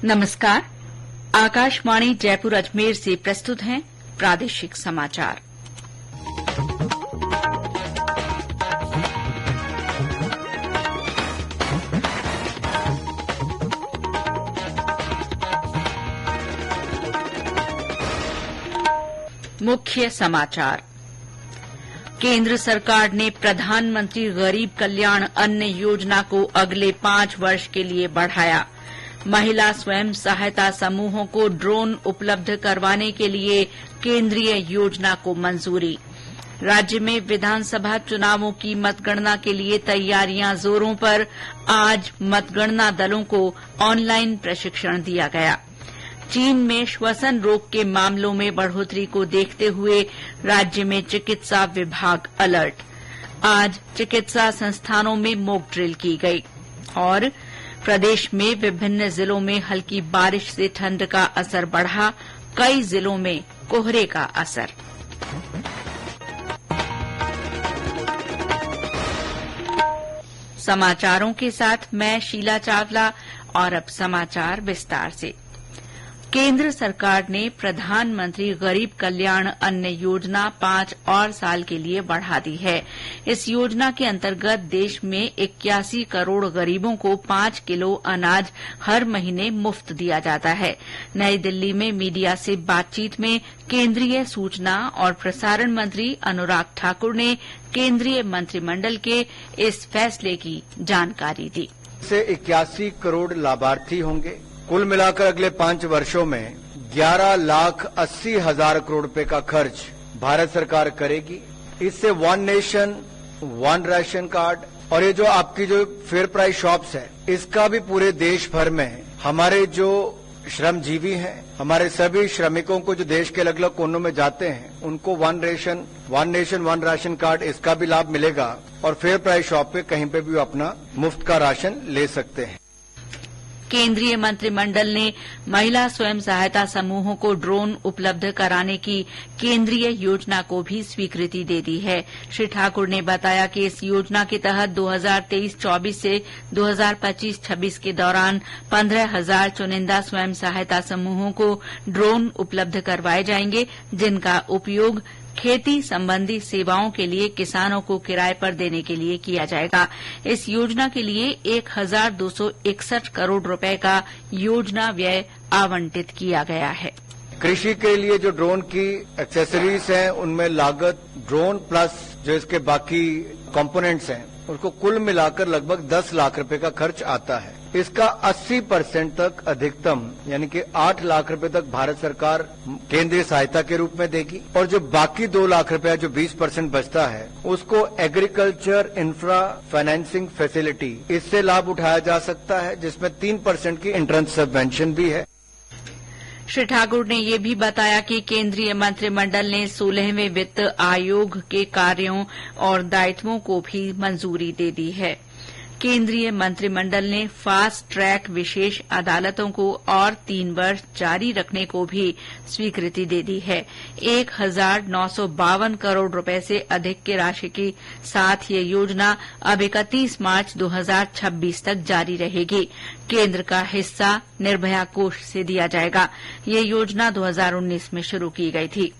नमस्कार। आकाशवाणी जयपुर अजमेर से प्रस्तुत हैं प्रादेशिक समाचार। मुख्य समाचार। केंद्र सरकार ने प्रधानमंत्री गरीब कल्याण अन्न योजना को अगले 5 वर्ष के लिए बढ़ाया। महिला स्वयं सहायता समूहों को ड्रोन उपलब्ध करवाने के लिए केंद्रीय योजना को मंजूरी। राज्य में विधानसभा चुनावों की मतगणना के लिए तैयारियां जोरों पर। आज मतगणना दलों को ऑनलाइन प्रशिक्षण दिया गया। चीन में श्वसन रोग के मामलों में बढ़ोतरी को देखते हुए राज्य में चिकित्सा विभाग अलर्ट। आज चिकित्सा संस्थानों में मॉक ड्रिल की गई। और प्रदेश में विभिन्न जिलों में हल्की बारिश से ठंड का असर बढ़ा। कई जिलों में कोहरे का असर। समाचारों के साथ मैं शीला चावला। और अब समाचार विस्तार से। केंद्र सरकार ने प्रधानमंत्री गरीब कल्याण अन्न योजना 5 और साल के लिए बढ़ा दी है। इस योजना के अंतर्गत देश में 81 करोड़ गरीबों को 5 किलो अनाज हर महीने मुफ्त दिया जाता है। नई दिल्ली में मीडिया से बातचीत में केंद्रीय सूचना और प्रसारण मंत्री अनुराग ठाकुर ने केंद्रीय मंत्रिमंडल के इस फैसले की जानकारी दी। से 81 करोड़ लाभार्थी होंगे। कुल मिलाकर अगले 5 वर्षों में 11,80,000 करोड़ रुपए का खर्च भारत सरकार करेगी। इससे one nation one ration card और ये जो आपकी जो फेयर प्राइस शॉप्स है, इसका भी पूरे देश भर में हमारे जो श्रमजीवी हैं, हमारे सभी श्रमिकों को जो देश के अलग अलग कोनों में जाते हैं, उनको one nation one ration card, इसका भी लाभ मिलेगा। और फेयर प्राइस शॉप पे कहीं पे भी अपना मुफ्त का राशन ले सकते हैं। केंद्रीय मंत्रिमंडल ने महिला स्वयं सहायता समूहों को ड्रोन उपलब्ध कराने की केंद्रीय योजना को भी स्वीकृति दे दी है। श्री ठाकुर ने बताया कि इस योजना के तहत 2023-24 से 2025-26 के दौरान 15,000 चुनिंदा स्वयं सहायता समूहों को ड्रोन उपलब्ध करवाए जाएंगे, जिनका उपयोग खेती संबंधी सेवाओं के लिए किसानों को किराए पर देने के लिए किया जाएगा। इस योजना के लिए 1,261 करोड़ रुपए का योजना व्यय आवंटित किया गया है। कृषि के लिए जो ड्रोन की एक्सेसरीज हैं, उनमें लागत ड्रोन प्लस जो इसके बाकी कंपोनेंट्स हैं, उसको कुल मिलाकर लगभग 10 लाख रुपए का खर्च आता है। इसका 80% तक अधिकतम यानी कि 8 लाख रुपए तक भारत सरकार केंद्रीय सहायता के रूप में देगी। और जो बाकी 2 लाख रुपया जो 20% बचता है, उसको एग्रीकल्चर इंफ्रा फाइनेंसिंग फैसिलिटी, इससे लाभ उठाया जा सकता है, जिसमें 3% की एंट्रेंस सबवेंशन भी है। श्री ठाकुर ने ये भी बताया कि केंद्रीय मंत्रिमंडल ने 16वें वित्त आयोग के कार्यों और दायित्वों को भी मंजूरी दे दी है। केंद्रीय मंत्रिमंडल ने फास्ट ट्रैक विशेष अदालतों को और 3 वर्ष जारी रखने को भी स्वीकृति दे दी है। 1,952 करोड़ रुपए से अधिक की राशि के साथ ये योजना अब 31 मार्च 2026 तक जारी रहेगी। केंद्र का हिस्सा निर्भया कोष से दिया जाएगा। ये योजना 2019 में शुरू की गई थी।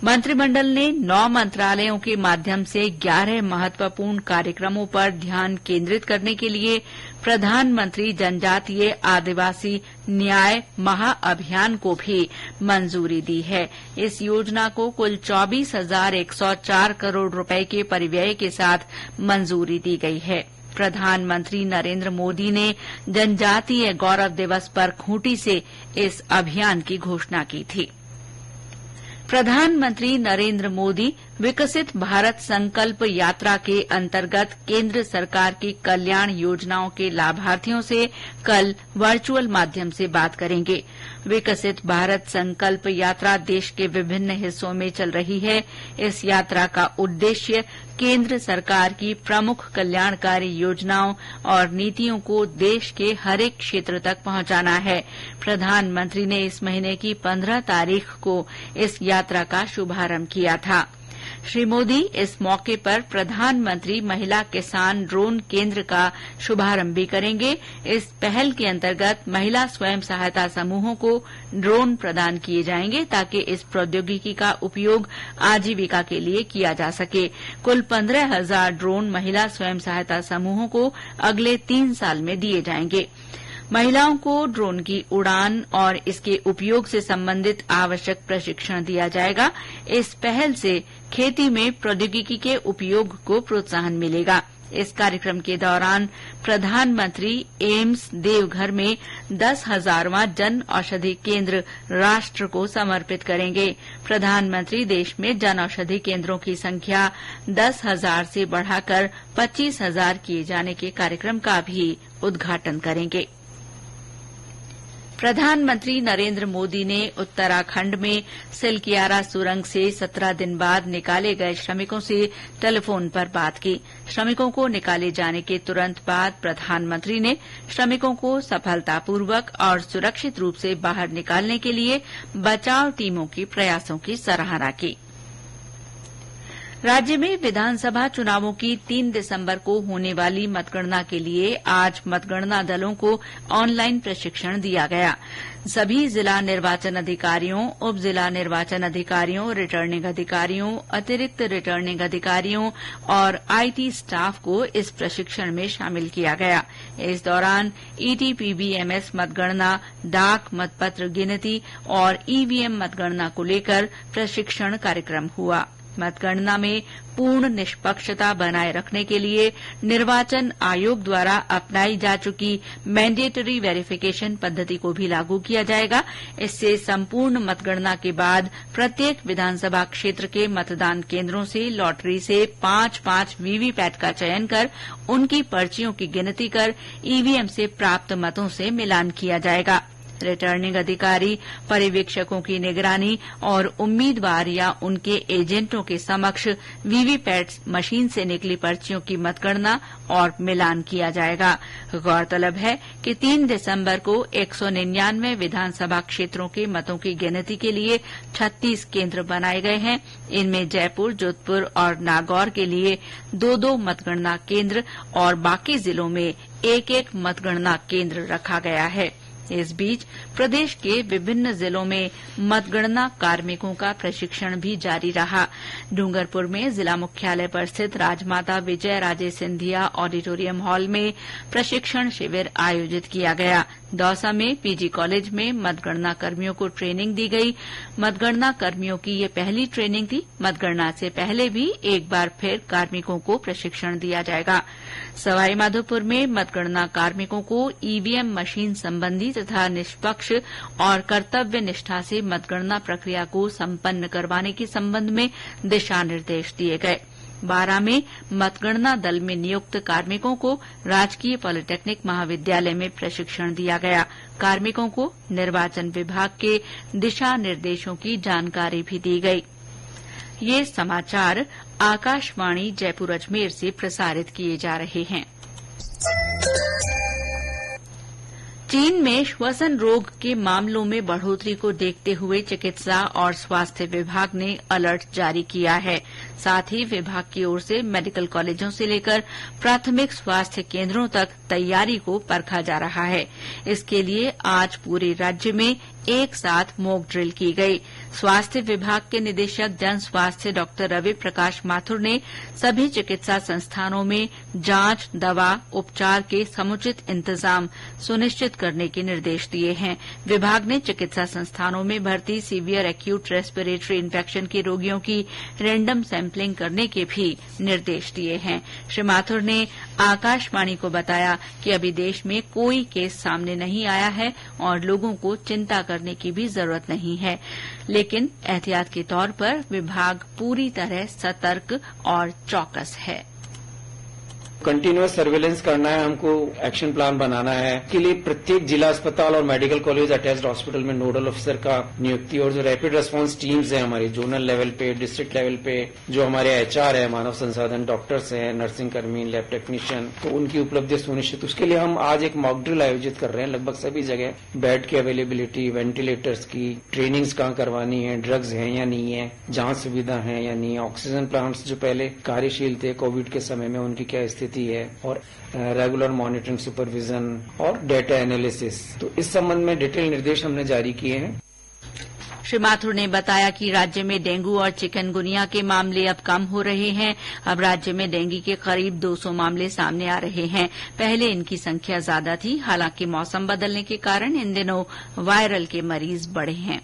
मंत्रिमंडल ने 9 मंत्रालयों के माध्यम से 11 महत्वपूर्ण कार्यक्रमों पर ध्यान केंद्रित करने के लिए प्रधानमंत्री जनजातीय आदिवासी न्याय महाअभियान को भी मंजूरी दी है। इस योजना को कुल 24,104 करोड़ रुपए के परिव्यय के साथ मंजूरी दी गई है। प्रधानमंत्री नरेंद्र मोदी ने जनजातीय गौरव दिवस पर खूंटी से इस अभियान की घोषणा की थी। प्रधानमंत्री नरेंद्र मोदी विकसित भारत संकल्प यात्रा के अंतर्गत केंद्र सरकार की कल्याण योजनाओं के लाभार्थियों से कल वर्चुअल माध्यम से बात करेंगे। विकसित भारत संकल्प यात्रा देश के विभिन्न हिस्सों में चल रही है। इस यात्रा का उद्देश्य केंद्र सरकार की प्रमुख कल्याणकारी योजनाओं और नीतियों को देश के हर एक क्षेत्र तक पहुंचाना है। प्रधानमंत्री ने इस महीने की 15 तारीख को इस यात्रा का शुभारंभ किया था। श्री मोदी इस मौके पर प्रधानमंत्री महिला किसान ड्रोन केंद्र का शुभारंभ भी करेंगे। इस पहल के अंतर्गत महिला स्वयं सहायता समूहों को ड्रोन प्रदान किए जाएंगे ताकि इस प्रौद्योगिकी का उपयोग आजीविका के लिए किया जा सके। कुल 15,000 ड्रोन महिला स्वयं सहायता समूहों को अगले 3 साल में दिए जाएंगे। महिलाओं को ड्रोन की उड़ान और इसके उपयोग से संबंधित आवश्यक प्रशिक्षण दिया जाएगा। इस पहल से खेती में प्रौद्योगिकी के उपयोग को प्रोत्साहन मिलेगा। इस कार्यक्रम के दौरान प्रधानमंत्री एम्स देवघर में 10,000वां जन औषधि केंद्र राष्ट्र को समर्पित करेंगे। प्रधानमंत्री देश में जन औषधि केंद्रों की संख्या 10,000 से बढ़ाकर 25,000 किए जाने के कार्यक्रम का भी उद्घाटन करेंगे। प्रधानमंत्री नरेंद्र मोदी ने उत्तराखंड में सिलकियारा सुरंग से 17 दिन बाद निकाले गए श्रमिकों से टेलीफोन पर बात की। श्रमिकों को निकाले जाने के तुरंत बाद प्रधानमंत्री ने श्रमिकों को सफलतापूर्वक और सुरक्षित रूप से बाहर निकालने के लिए बचाव टीमों के प्रयासों की सराहना की। राज्य में विधानसभा चुनावों की 3 दिसंबर को होने वाली मतगणना के लिए आज मतगणना दलों को ऑनलाइन प्रशिक्षण दिया गया। सभी जिला निर्वाचन अधिकारियों, उप जिला निर्वाचन अधिकारियों, रिटर्निंग अधिकारियों, अतिरिक्त रिटर्निंग अधिकारियों और आईटी स्टाफ को इस प्रशिक्षण में शामिल किया गया। इस दौरान ईटीपीबीएमएस मतगणना, डाक मतपत्र गिनती और ईवीएम मतगणना को लेकर प्रशिक्षण कार्यक्रम हुआ। मतगणना में पूर्ण निष्पक्षता बनाए रखने के लिए निर्वाचन आयोग द्वारा अपनाई जा चुकी मैंडेटरी वेरिफिकेशन पद्धति को भी लागू किया जाएगा। इससे संपूर्ण मतगणना के बाद प्रत्येक विधानसभा क्षेत्र के मतदान केंद्रों से लॉटरी से 5-5 वीवीपैट का चयन कर उनकी पर्चियों की गिनती कर ईवीएम से प्राप्त मतों से मिलान किया जाएगा। रिटर्निंग अधिकारी पर्यवेक्षकों की निगरानी और उम्मीदवार या उनके एजेंटों के समक्ष वीवीपैट मशीन से निकली पर्चियों की मतगणना और मिलान किया जाएगा। गौरतलब है कि 3 दिसंबर को 199 विधानसभा क्षेत्रों के मतों की गिनती के लिए 36 केंद्र बनाए गए हैं। इनमें जयपुर, जोधपुर और नागौर के लिए 2-2 मतगणना केंद्र और बाकी जिलों में 1-1 मतगणना केंद्र रखा गया है। इस बीच प्रदेश के विभिन्न जिलों में मतगणना कार्मिकों का प्रशिक्षण भी जारी रहा। डूंगरपुर में जिला मुख्यालय पर स्थित राजमाता विजय राजे सिंधिया ऑडिटोरियम हॉल में प्रशिक्षण शिविर आयोजित किया गया। दौसा में पीजी कॉलेज में मतगणना कर्मियों को ट्रेनिंग दी गई। मतगणना कर्मियों की ये पहली ट्रेनिंग थी। मतगणना से पहले भी एक बार फिर कार्मिकों को प्रशिक्षण दिया जाएगा। सवाईमाधोपुर में मतगणना कार्मिकों को ईवीएम मशीन संबंधी तथा निष्पक्ष और कर्तव्य निष्ठा से मतगणना प्रक्रिया को संपन्न करवाने के संबंध में दिशा निर्देश दिए गए। 12 में मतगणना दल में नियुक्त कार्मिकों को राजकीय पॉलिटेक्निक महाविद्यालय में प्रशिक्षण दिया गया। कार्मिकों को निर्वाचन विभाग के दिशा निर्देशों की जानकारी भी दी गई। ये समाचार आकाशवाणी जयपुर अजमेर से प्रसारित किए जा रहे हैं। चीन में श्वसन रोग के मामलों में बढ़ोतरी को देखते हुए चिकित्सा और स्वास्थ्य विभाग ने अलर्ट जारी किया है। साथ ही विभाग की ओर से मेडिकल कॉलेजों से लेकर प्राथमिक स्वास्थ्य केंद्रों तक तैयारी को परखा जा रहा है। इसके लिए आज पूरे राज्य में एक साथ मॉक ड्रिल की गई। स्वास्थ्य विभाग के निदेशक जन स्वास्थ्य डॉ रवि प्रकाश माथुर ने सभी चिकित्सा संस्थानों में जांच, दवा, उपचार के समुचित इंतजाम सुनिश्चित करने के निर्देश दिए हैं। विभाग ने चिकित्सा संस्थानों में भर्ती सीवियर एक्यूट रेस्पिरेटरी इन्फेक्शन के रोगियों की रैंडम सैंपलिंग करने के भी निर्देश दिए हैं। श्री माथुर ने आकाशवाणी को बताया कि अभी देश में कोई केस सामने नहीं आया है और लोगों को चिंता करने की भी जरूरत नहीं है, लेकिन एहतियात के तौर पर विभाग पूरी तरह सतर्क और चौकस है। कंटिन्यूअस सर्वेलेंस करना है, हमको एक्शन प्लान बनाना है। इसके लिए प्रत्येक जिला अस्पताल और मेडिकल कॉलेज अटैच्ड हॉस्पिटल में नोडल ऑफिसर का नियुक्ति, और जो रैपिड रेस्पॉन्स टीम्स हैं हमारी जोनल लेवल पे, डिस्ट्रिक्ट लेवल पे, जो हमारे एचआर है, मानव संसाधन, डॉक्टर्स हैं, नर्सिंग कर्मी, लैब टेक्नीशियन, तो उनकी उपलब्धि सुनिश्चित। उसके लिए हम आज एक मॉक ड्रिल आयोजित कर रहे हैं लगभग सभी जगह। बेड की अवेलेबिलिटी, वेंटिलेटर्स की ट्रेनिंग्स कहाँ करवानी है, ड्रग्स हैं या नहीं है, जांच सुविधा है या नहीं, ऑक्सीजन प्लांट्स जो पहले कार्यशील थे कोविड के समय में उनकी क्या स्थिति है, और रेगुलर मॉनिटरिंग, सुपरविजन और डेटा एनालिसिस। तो इस संबंध में डिटेल निर्देश हमने जारी किए हैं। श्री माथुर ने बताया कि राज्य में डेंगू और चिकनगुनिया के मामले अब कम हो रहे हैं। अब राज्य में डेंगू के करीब 200 मामले सामने आ रहे हैं। पहले इनकी संख्या ज्यादा थी। हालांकि मौसम बदलने के कारण इन दिनों वायरल के मरीज बढ़े हैं।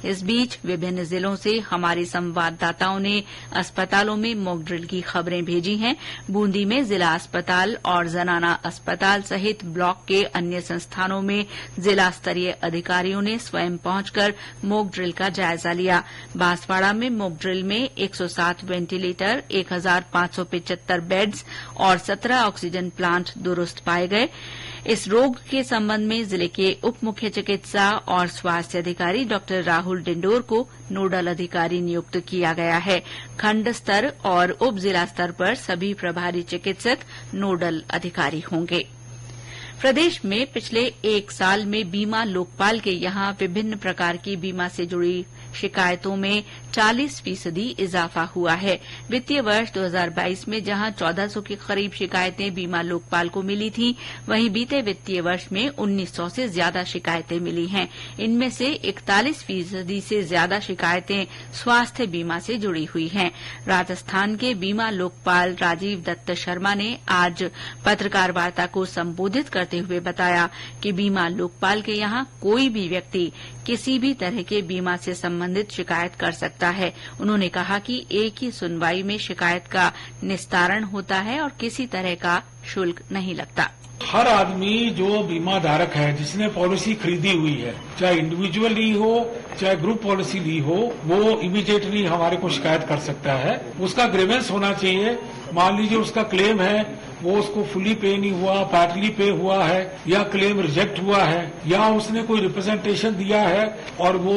इस बीच विभिन्न जिलों से हमारे संवाददाताओं ने अस्पतालों में मॉक ड्रिल की खबरें भेजी हैं। बूंदी में जिला अस्पताल और जनाना अस्पताल सहित ब्लॉक के अन्य संस्थानों में जिला स्तरीय अधिकारियों ने स्वयं पहुंचकर मॉक ड्रिल का जायजा लिया। बांसवाड़ा में मॉक ड्रिल में 107 वेंटिलेटर, 1575 बेड्स और 17 ऑक्सीजन प्लांट दुरुस्त पाए गए। इस रोग के संबंध में जिले के उप मुख्य चिकित्सा और स्वास्थ्य अधिकारी डॉक्टर राहुल डिंडोर को नोडल अधिकारी नियुक्त किया गया है। खंड स्तर और उप जिला स्तर पर सभी प्रभारी चिकित्सक नोडल अधिकारी होंगे। प्रदेश में पिछले एक साल में बीमा लोकपाल के यहां विभिन्न प्रकार की बीमा से जुड़ी शिकायतों में 40% इजाफा हुआ है। वित्तीय वर्ष 2022 में जहां 1400 के करीब शिकायतें बीमा लोकपाल को मिली थीं, वहीं बीते वित्तीय वर्ष में 1900 से ज्यादा शिकायतें मिली हैं। इनमें से 41% से ज्यादा शिकायतें स्वास्थ्य बीमा से जुड़ी हुई हैं। राजस्थान के बीमा लोकपाल राजीव दत्त शर्मा ने आज पत्रकार वार्ता को संबोधित करते हुए बताया कि बीमा लोकपाल के यहां कोई भी व्यक्ति किसी भी तरह के बीमा से संबंधित शिकायत कर सकता है। उन्होंने कहा कि एक ही सुनवाई में शिकायत का निस्तारण होता है और किसी तरह का शुल्क नहीं लगता। हर आदमी जो बीमा धारक है, जिसने पॉलिसी खरीदी हुई है, चाहे इंडिविजुअल ली हो चाहे ग्रुप पॉलिसी ली हो, वो इमीडिएटली हमारे को शिकायत कर सकता है। उसका ग्रीवेंस होना चाहिए। मान लीजिए उसका क्लेम है, वो उसको फुली पे नहीं हुआ, पार्टली पे हुआ है, या क्लेम रिजेक्ट हुआ है, या उसने कोई रिप्रेजेंटेशन दिया है और वो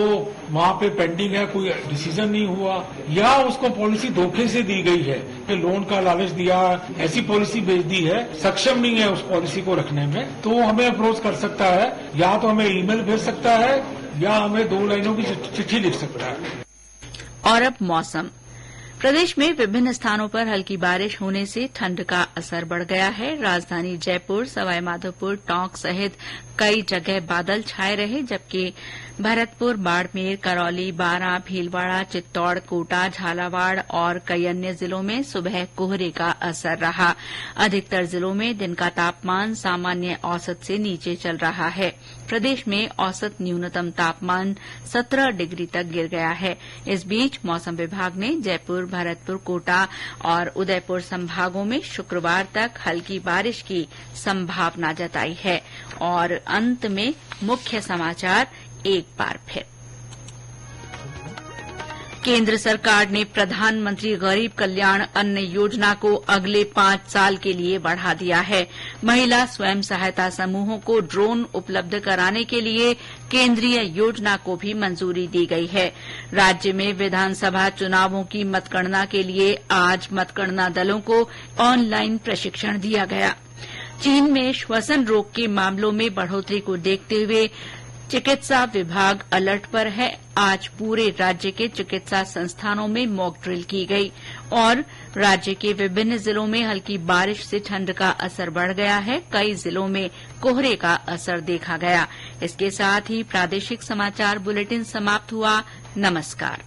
वहां पे पेंडिंग है, कोई डिसीजन नहीं हुआ, या उसको पॉलिसी धोखे से दी गई है, लोन का लालच दिया, ऐसी पॉलिसी भेज दी है, सक्षम नहीं है उस पॉलिसी को रखने में, तो हमें अप्रोच कर सकता है। या तो हमें ईमेल भेज सकता है या हमें 2 लाइनों की चिट्ठी लिख सकता है। और अब मौसम। प्रदेश में विभिन्न स्थानों पर हल्की बारिश होने से ठंड का असर बढ़ गया है। राजधानी जयपुर, सवाईमाधोपुर, टोंक सहित कई जगह बादल छाए रहे, जबकि भरतपुर, बाड़मेर, करौली, बारां, भीलवाड़ा, चित्तौड़, कोटा, झालावाड़ और कई अन्य जिलों में सुबह कोहरे का असर रहा। अधिकतर जिलों में दिन का तापमान सामान्य औसत से नीचे चल रहा है। प्रदेश में औसत न्यूनतम तापमान 17 डिग्री तक गिर गया है। इस बीच मौसम विभाग ने जयपुर, भरतपुर, कोटा और उदयपुर संभागों में शुक्रवार तक हल्की बारिश की संभावना जताई है। और अंत में मुख्य समाचार एक बार फिर। केंद्र सरकार ने प्रधानमंत्री गरीब कल्याण अन्न योजना को अगले 5 साल के लिए बढ़ा दिया है। महिला स्वयं सहायता समूहों को ड्रोन उपलब्ध कराने के लिए केंद्रीय योजना को भी मंजूरी दी गई है। राज्य में विधानसभा चुनावों की मतगणना के लिए आज मतगणना दलों को ऑनलाइन प्रशिक्षण दिया गया। चीन में श्वसन रोग के मामलों में बढ़ोतरी को देखते हुए चिकित्सा विभाग अलर्ट पर है। आज पूरे राज्य के चिकित्सा संस्थानों में मॉक ड्रिल की गई और राज्य के विभिन्न जिलों में हल्की बारिश से ठंड का असर बढ़ गया है। कई जिलों में कोहरे का असर देखा गया। इसके साथ ही प्रादेशिक समाचार बुलेटिन समाप्त हुआ। नमस्कार।